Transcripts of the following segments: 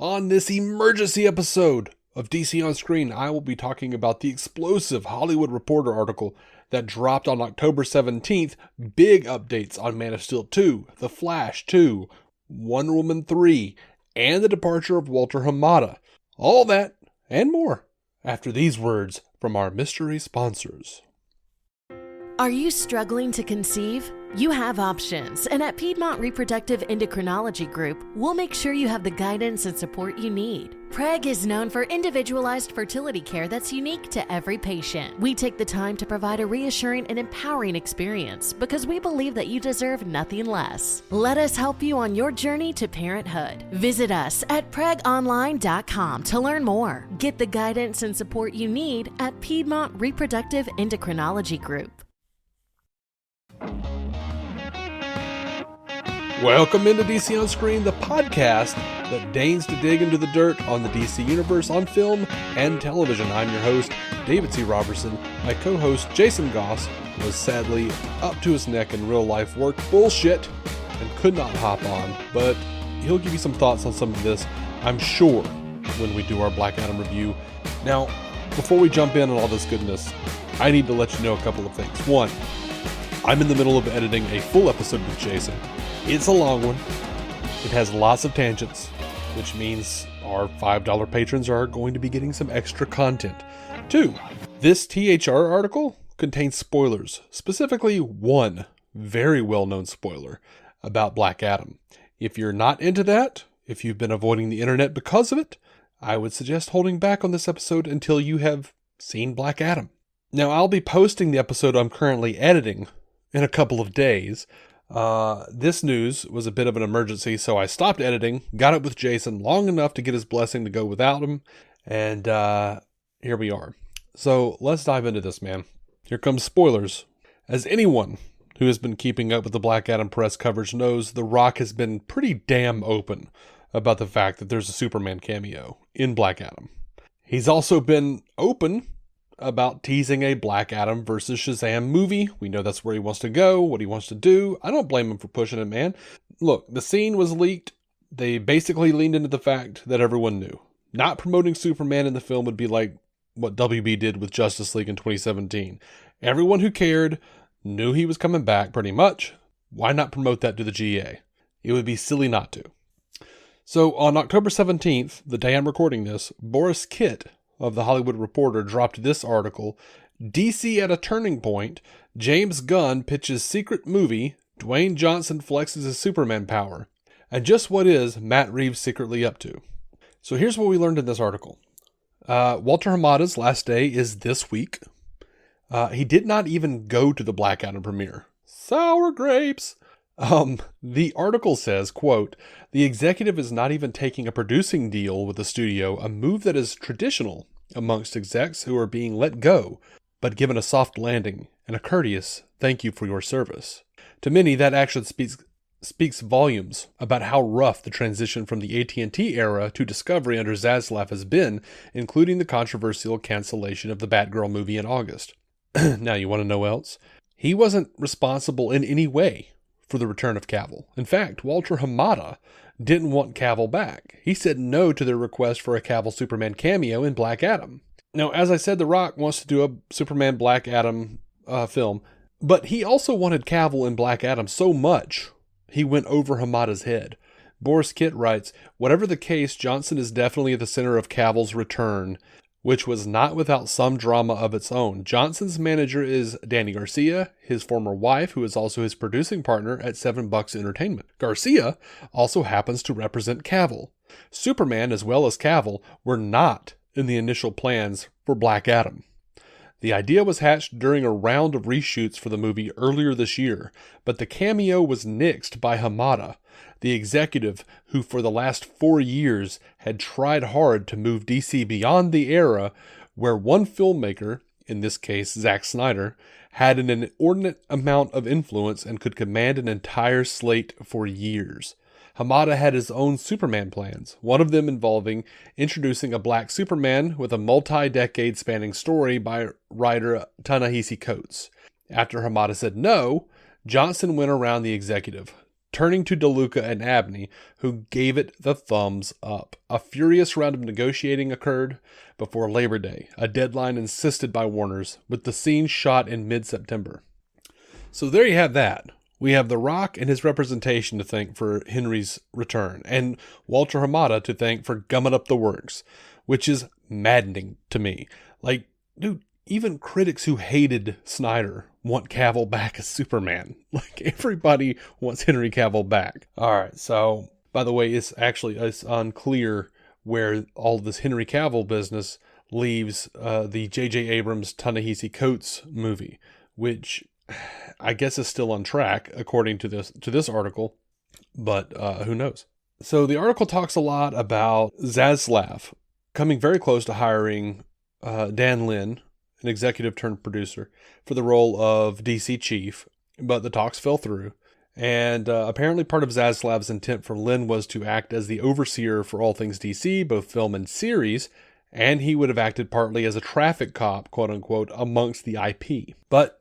On this emergency episode of DC On Screen, I will be talking about the explosive Hollywood Reporter article that dropped on October 17th, big updates on Man of Steel 2, The Flash 2, Wonder Woman 3, and the departure of Walter Hamada. All that and more after these words from our mystery sponsors. Are you struggling to conceive? You have options, and at Piedmont Reproductive Endocrinology Group, we'll make sure you have the guidance and support you need. PREG is known for individualized fertility care that's unique to every patient. We take the time to provide a reassuring and empowering experience because we believe that you deserve nothing less. Let us help you on your journey to parenthood. Visit us at pregonline.com to learn more. Get the guidance and support you need at Piedmont Reproductive Endocrinology Group. Welcome into DC On Screen, the podcast that deigns to dig into the dirt on the DC Universe on film and television. I'm your host, David C. Robertson. My co-host, Jason Goss, was sadly up to his neck in real-life work bullshit and could not hop on, but he'll give you some thoughts on some of this, I'm sure, when we do our Black Adam review. Now, before we jump in on all this goodness, I need to let you know a couple of things. One, I'm in the middle of editing a full episode with Jason. It's a long one. It has lots of tangents, which means our $5 patrons are going to be getting some extra content. 2, this THR article contains spoilers, specifically one very well-known spoiler about Black Adam. If you're not into that, if you've been avoiding the internet because of it, I would suggest holding back on this episode until you have seen Black Adam. Now, I'll be posting the episode I'm currently editing in a couple of days. This news was a bit of an emergency, so I stopped editing, got it with Jason long enough to get his blessing to go without him, and here we are. So let's dive into this, man. Here comes spoilers. As anyone who has been keeping up with the Black Adam press coverage knows, The Rock has been pretty damn open about the fact that there's a Superman cameo in Black Adam. He's also been open about teasing a Black Adam versus Shazam movie. We know that's where he wants to go, what he wants to do. I don't blame him for pushing it, man. Look, the scene was leaked. They basically leaned into the fact that everyone knew. Not promoting Superman in the film would be like what WB did with Justice League in 2017. Everyone who cared knew he was coming back pretty much. Why not promote that to the GA? It would be silly not to. So on October 17th, the day I'm recording this, Boris Kitt of the Hollywood Reporter dropped this article: DC at a turning point, James Gunn pitches secret movie, Dwayne Johnson flexes his Superman power. And just what is Matt Reeves secretly up to? So here's what we learned in this article. Walter Hamada's last day is this week. He did not even go to the Black Adam premiere. Sour grapes! The article says, quote, "The executive is not even taking a producing deal with the studio, a move that is traditional amongst execs who are being let go, but given a soft landing and a courteous thank you for your service." To many, that action speaks volumes about how rough the transition from the AT&T era to Discovery under Zaslav has been, including the controversial cancellation of the Batgirl movie in August. Now, you want to know what else? He wasn't responsible in any way for the return of Cavill. In fact, Walter Hamada didn't want Cavill back. He said no to their request for a Cavill Superman cameo in Black Adam. Now, as I said, The Rock wants to do a Superman Black Adam film, but he also wanted Cavill in Black Adam so much, he went over Hamada's head. Boris Kitt writes, "Whatever the case, Johnson is definitely at the center of Cavill's return, which was not without some drama of its own. Johnson's manager is Danny Garcia, his former wife, who is also his producing partner at $7 Entertainment. Garcia also happens to represent Cavill. Superman, as well as Cavill, were not in the initial plans for Black Adam. The idea was hatched during a round of reshoots for the movie earlier this year, but the cameo was nixed by Hamada, the executive who for the last 4 years had tried hard to move DC beyond the era where one filmmaker, in this case Zack Snyder, had an inordinate amount of influence and could command an entire slate for years. Hamada had his own Superman plans, one of them involving introducing a black Superman with a multi-decade spanning story by writer Ta-Nehisi Coates. After Hamada said no, Johnson went around the executive, turning to DeLuca and Abney, who gave it the thumbs up. A furious round of negotiating occurred before Labor Day, a deadline insisted by Warner's, with the scene shot in mid-September. So there you have that. We have The Rock and his representation to thank for Henry's return, and Walter Hamada to thank for gumming up the works, which is maddening to me. Like, dude, even critics who hated Snyder want Cavill back as Superman. Like, everybody wants Henry Cavill back. All right, so, by the way, it's unclear where all this Henry Cavill business leaves the J.J. Abrams Ta-Nehisi Coates movie, which I guess is still on track, according to this article, but who knows? So the article talks a lot about Zaslav coming very close to hiring Dan Lin, an executive turned producer, for the role of DC chief, but the talks fell through. And apparently part of Zaslav's intent for Lin was to act as the overseer for all things DC, both film and series, and he would have acted partly as a traffic cop, quote unquote, amongst the IP. But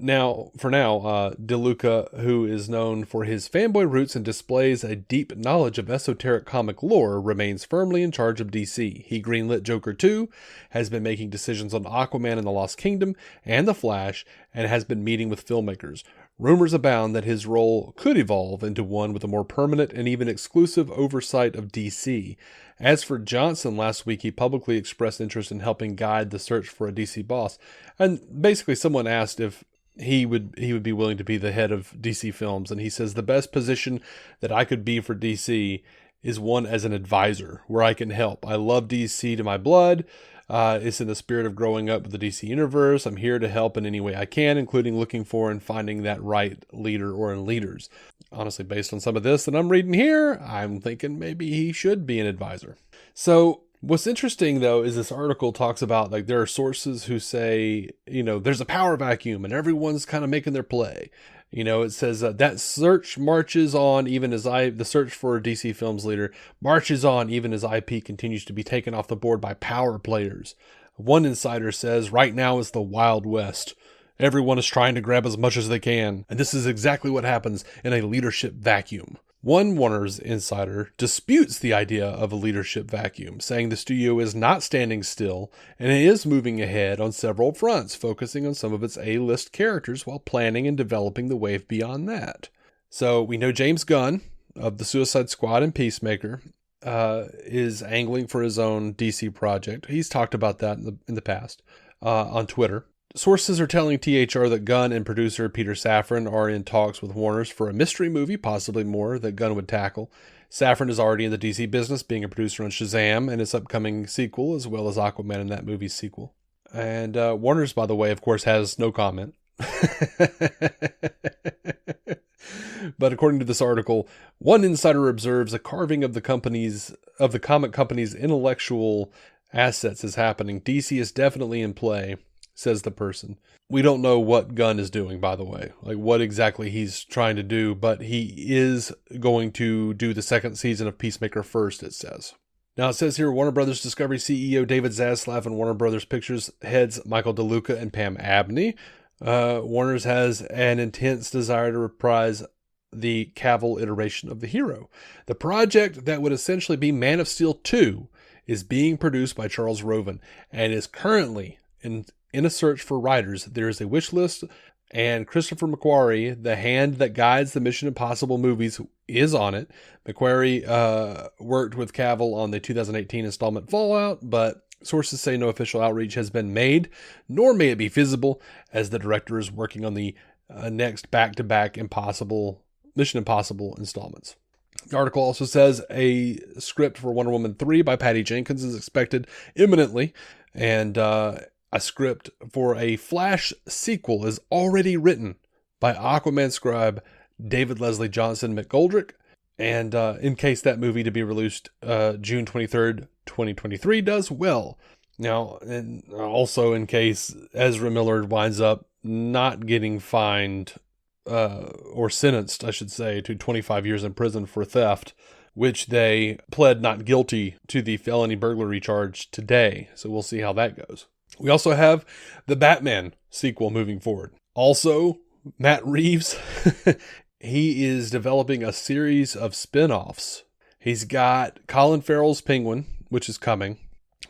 for now, DeLuca, who is known for his fanboy roots and displays a deep knowledge of esoteric comic lore, remains firmly in charge of DC. He greenlit Joker 2, has been making decisions on Aquaman and the Lost Kingdom, and The Flash, and has been meeting with filmmakers. Rumors abound that his role could evolve into one with a more permanent and even exclusive oversight of DC. As for Johnson, last week he publicly expressed interest in helping guide the search for a DC boss. And basically someone asked if he would be willing to be the head of DC Films. And he says, the best position that I could be for DC is one as an advisor, where I can help. I love DC to my blood. It's in the spirit of growing up with the DC Universe. I'm here to help in any way I can, including looking for and finding that right leader or leaders. Honestly, based on some of this that I'm reading here, I'm thinking maybe he should be an advisor. So what's interesting, though, is this article talks about, like, there are sources who say, there's a power vacuum and everyone's kind of making their play. It says that search marches on even as the search for a DC Films leader marches on even as IP continues to be taken off the board by power players. One insider says right now is the Wild West. Everyone is trying to grab as much as they can, and this is exactly what happens in a leadership vacuum. One Warner's insider disputes the idea of a leadership vacuum, saying the studio is not standing still and it is moving ahead on several fronts, focusing on some of its A-list characters while planning and developing the wave beyond that. So we know James Gunn of the Suicide Squad and Peacemaker is angling for his own DC project. He's talked about that in the past on Twitter. Sources are telling THR that Gunn and producer Peter Safran are in talks with Warner's for a mystery movie, possibly more, that Gunn would tackle. Safran is already in the DC business, being a producer on Shazam and its upcoming sequel, as well as Aquaman and that movie's sequel. And Warner's, by the way, of course, has no comment. But according to this article, one insider observes a carving of the comic company's intellectual assets is happening. DC is definitely in play, says the person. We don't know what Gunn is doing, by the way, like what exactly he's trying to do, but he is going to do the second season of Peacemaker first, it says. Now it says here, Warner Brothers Discovery CEO David Zaslav and Warner Brothers Pictures heads Michael DeLuca and Pam Abney. Warner's has an intense desire to reprise the Cavill iteration of the hero. The project that would essentially be Man of Steel 2 is being produced by Charles Roven and is currently in a search for writers. There is a wish list, and Christopher McQuarrie, the hand that guides the Mission Impossible movies, is on it. McQuarrie worked with Cavill on the 2018 installment Fallout, but sources say no official outreach has been made, nor may it be feasible, as the director is working on the next back-to-back Mission Impossible installments. The article also says a script for Wonder Woman 3 by Patty Jenkins is expected imminently, and a script for a Flash sequel is already written by Aquaman scribe David Leslie Johnson McGoldrick. And in case that movie to be released June 23rd, 2023 does well. Now, and also in case Ezra Miller winds up not getting fined or sentenced, I should say, to 25 years in prison for theft, which they pled not guilty to the felony burglary charge today. So we'll see how that goes. We also have the Batman sequel moving forward. Also, Matt Reeves he is developing a series of spin-offs. He's got Colin Farrell's Penguin, which is coming.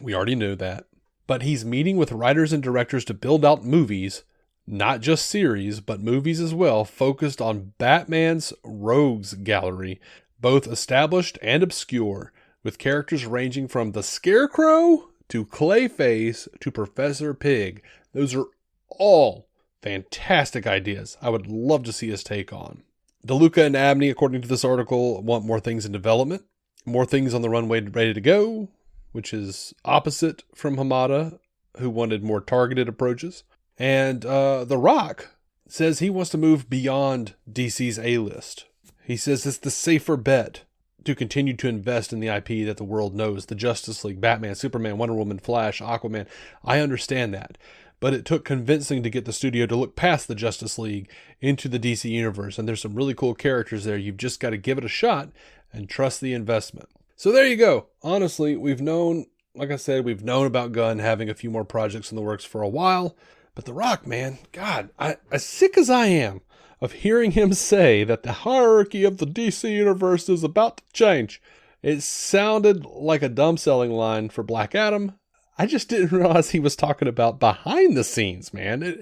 We already knew that. But he's meeting with writers and directors to build out movies, not just series, but movies as well, focused on Batman's rogues gallery, both established and obscure, with characters ranging from the Scarecrow to CLAYFACE to Professor Pig. Those are all fantastic ideas I would love to see his take on. DeLuca and Abney, according to this article, want more things in development, more things on the runway ready to go, which is opposite from Hamada, who wanted more targeted approaches. And The Rock says he wants to move beyond DC's A-list. He says it's the safer bet to continue to invest in the IP that the world knows. The Justice League, Batman, Superman, Wonder Woman, Flash, Aquaman. I understand that. But it took convincing to get the studio to look past the Justice League into the DC universe. And there's some really cool characters there. You've just got to give it a shot and trust the investment. So there you go. Honestly, we've known, like I said, we've known about Gunn having a few more projects in the works for a while. But The Rock, man, God, as sick as I am of hearing him say that the hierarchy of the DC universe is about to change, it sounded like a dumb selling line for Black Adam. I just didn't realize he was talking about behind the scenes, man.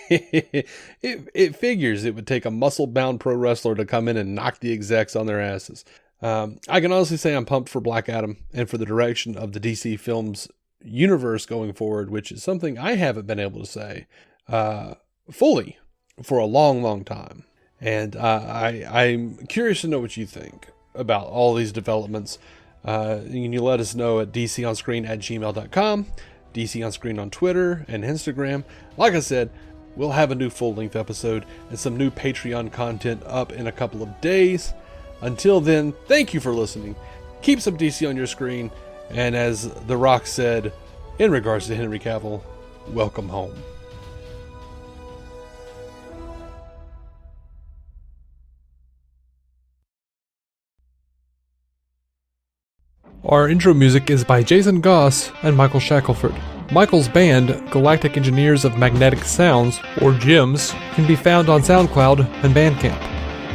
It figures it would take a muscle-bound pro wrestler to come in and knock the execs on their asses. I can honestly say I'm pumped for Black Adam and for the direction of the DC Films universe going forward, which is something I haven't been able to say fully for a long, long time. And I'm curious to know what you think about all these developments. You can let us know at dconscreen@gmail.com, dconscreen on Twitter and Instagram. Like I said, we'll have a new full-length episode and some new Patreon content up in a couple of days. Until then, thank you for listening. Keep some DC on your screen. And as The Rock said, in regards to Henry Cavill, welcome home. Our intro music is by Jason Goss and Michael Shackelford. Michael's band, Galactic Engineers of Magnetic Sounds, or GEMS, can be found on SoundCloud and Bandcamp.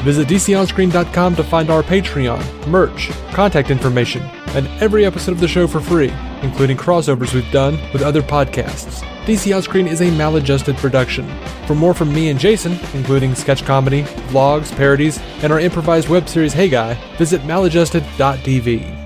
Visit DCOnScreen.com to find our Patreon, merch, contact information, and every episode of the show for free, including crossovers we've done with other podcasts. DC On Screen is a maladjusted production. For more from me and Jason, including sketch comedy, vlogs, parodies, and our improvised web series Hey Guy, visit maladjusted.tv.